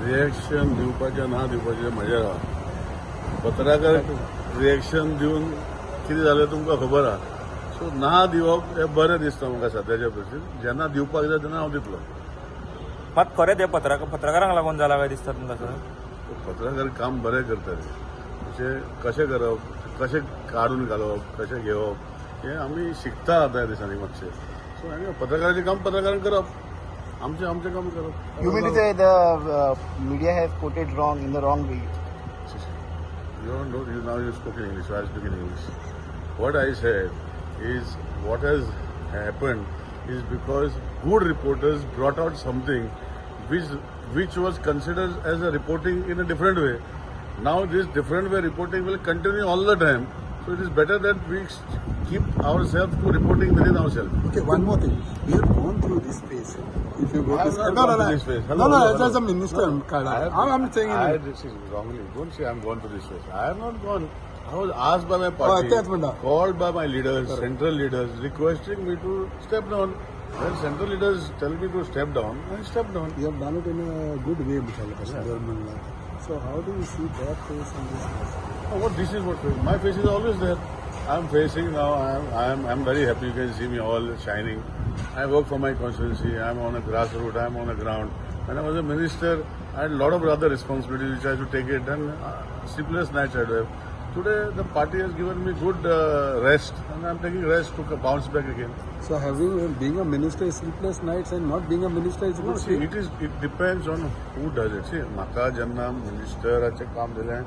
Reaction दिवपाचें ना दिवपाचें म्हज्या राव पत्रकार रिएक्शन दिवन कितें जालें तुमकां खबर आहा सो ना दिवप हें बरें दिसता म्हाका सद्याच्या परिस्थितींत जेन्ना दिवपाक जाय तेन्ना हांव दितलो मात खरें ते पत्रकारांक लागून जाला काय दिसता तुमकां सर पत्रकार काम बरें करतले कशें करप कशें काडून घालप कशें घेवप हें आमी शिकता आतां ह्या दिसांनी मातशें सो आनी पत्रकाराचें काम पत्रकारान करप आमचें काम करप You mean to say the media has quoted wrong in the wrong way? You don't know, now you spoke in English, so I speak in English. What I said is what has happened is because good reporters brought out something which was considered as a reporting in a different way. Now this different way reporting will continue all the time. So it is better that we keep ourselves to reporting within ourselves. Okay, one more thing. We have gone through this phase. If you go I have to not gone to this phase. Hello, no, hello, as a hello. minister, I'm saying this is wrongly. Don't say I'm gone to this phase. I have not gone. I was asked by my party, that's what I- called by my leaders, central leaders, requesting me to step down. When central leaders tell me to step down, I step down. you have done it in a good way, Mr. So how do you see that phase and this phase? Oh, what this is what my face is always there. I'm facing now. I'm very happy. You can see me all shining. I work for my constituency. I'm on a grassroots. I'm on the ground. When I was a minister, I had a lot of other responsibilities which I had to take it, and sleepless nights I had to have. Today, the party has given me good rest, and I'm taking rest to bounce back again. So being a minister is sleepless nights and not being a minister is No, good. see, it depends on who does it. See, म्हाका जेन्ना मिनिस्टराचें काम दिलें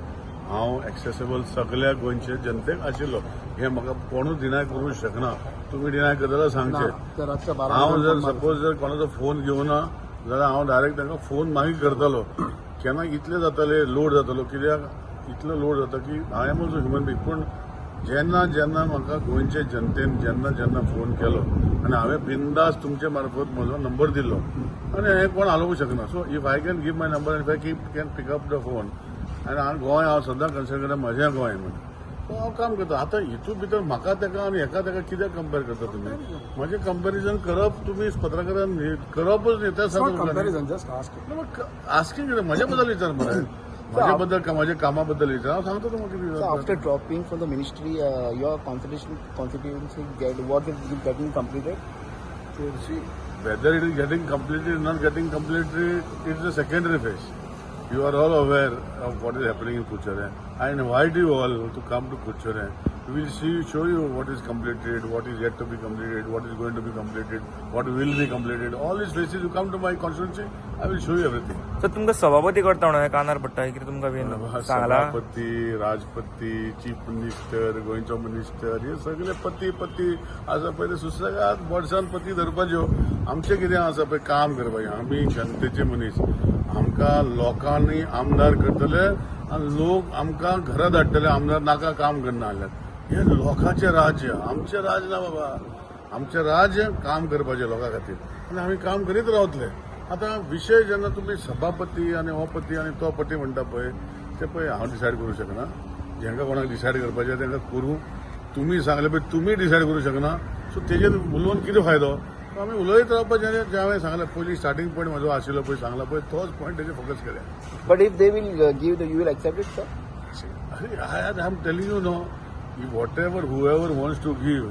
हांव accessible सगळ्या गोंयचे जनतेक आशिल्लो हें म्हाका कोणूच डिनाय करूंक शकना तुमी डिनाय करता जाल्यार सांगचें हांव जर सपोज जर कोणाचो फोन घेवना जाल्यार हांव डायरेक्ट तांकां फोन मागीर करतलो केन्ना इतलें जातलें लोड जातलो कित्याक इतलो लोड जाता की I am also human being पूण जेन्ना जेन्ना म्हाका गोंयचे जनतेन जेन्ना जेन्ना फोन केलो आनी हांवें बिंदास तुमचे मार्फत म्हजो नंबर दिल्लो आनी हें कोण हालोवंक शकना so if I can give my number if I can pick up the phone आनी हांव सद्दां कन्सिडर करता म्हजें गोंय म्हणून सो हांव काम करता आतां हितून भितर म्हाका तेका आनी हेका तेका कित्याक कंपेर करता तुमी म्हजें कंपेरिजन करप तुमी पत्रकारान करपच न्ही त्या Comparison, just ask it. Asking म्हज्या बद्दल विचार मरे म्हज्या बद्दल म्हज्या कामा बद्दल विचार हांव सांगता तुमकां कितें So after dropping from the ministry, your constituency what is getting completed? See, whether it is getting completed or not getting completed, it is the secondary phase. You are all aware of what is happening in Kuchare. I invite you all to come to Kuchare. We will show you what is completed, what is yet to be completed, what is going to be completed, what will be completed. All these phases, you come to my constituency, I will show you everything. Sir तुमकां सभापती करता म्हणून कानार पडटा कितें तुमकां been Sangla सभापती राजपती chief minister गोंयचो मिनिस्टर हे सगळे पती आसा पळय ते सुसेगाद वर्सान पती धरपाच्यो आमचें कितें आसा पळय काम करपाचें आमी जनतेचे मनीस आमकां लोकांनी आमदार करतले आनी लोक आमकां घरा धाडटले आमदार नाका काम करना जाल्यार हे लोकांचें राज्य आमचें राज ना बाबा आमचें राज्य काम करपाचें लोकां खातीर आनी आमी काम करीत रावतले आतां विशय जेन्ना तुमी सभापती आनी हो पती आनी तो पती म्हणटा पळय ते पळय हांव डिसायड करूं शकना जेंका कोणाक डिसायड करपाचें तेंकां करूं तुमी सांगले पळय तुमी डिसायड करूं शकना सो तेजेर उलोवन कितें फायदो सो आमी उलयत रावपाचें जें हांवें सांगलें पयलीं स्टार्टींग पॉयंट म्हजो आशिल्लो पळय सांगला पळय तोच पॉयंट तेजेर फोकस केल्या But if they will you will accept it, sir? I am telling you now, if whoever wants to give,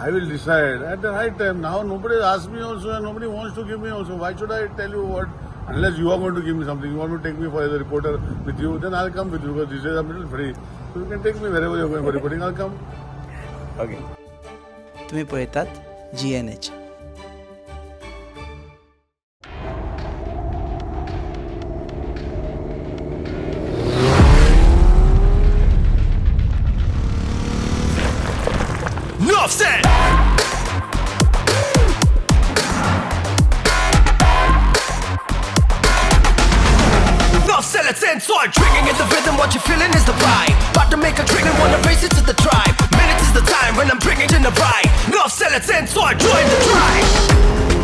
I will decide at the right time. Now nobody asked me also and nobody wants to give me also. Why should I tell you what? Unless you are going to give me something, you want to take me for as a reporter with you, then I'll come with you because this is a little free. So you can take me wherever you're going for reporting, I'll come. Okay तुम्ही पळयतात GNH. Enough said! Enough said, let's end sword. Drinking in the rhythm, what you're feeling is the vibe. About to make a drink and wanna race it to the tribe. Minutes is the time when I'm bringing in the ride. Enough said, let's end sword. Join the tribe.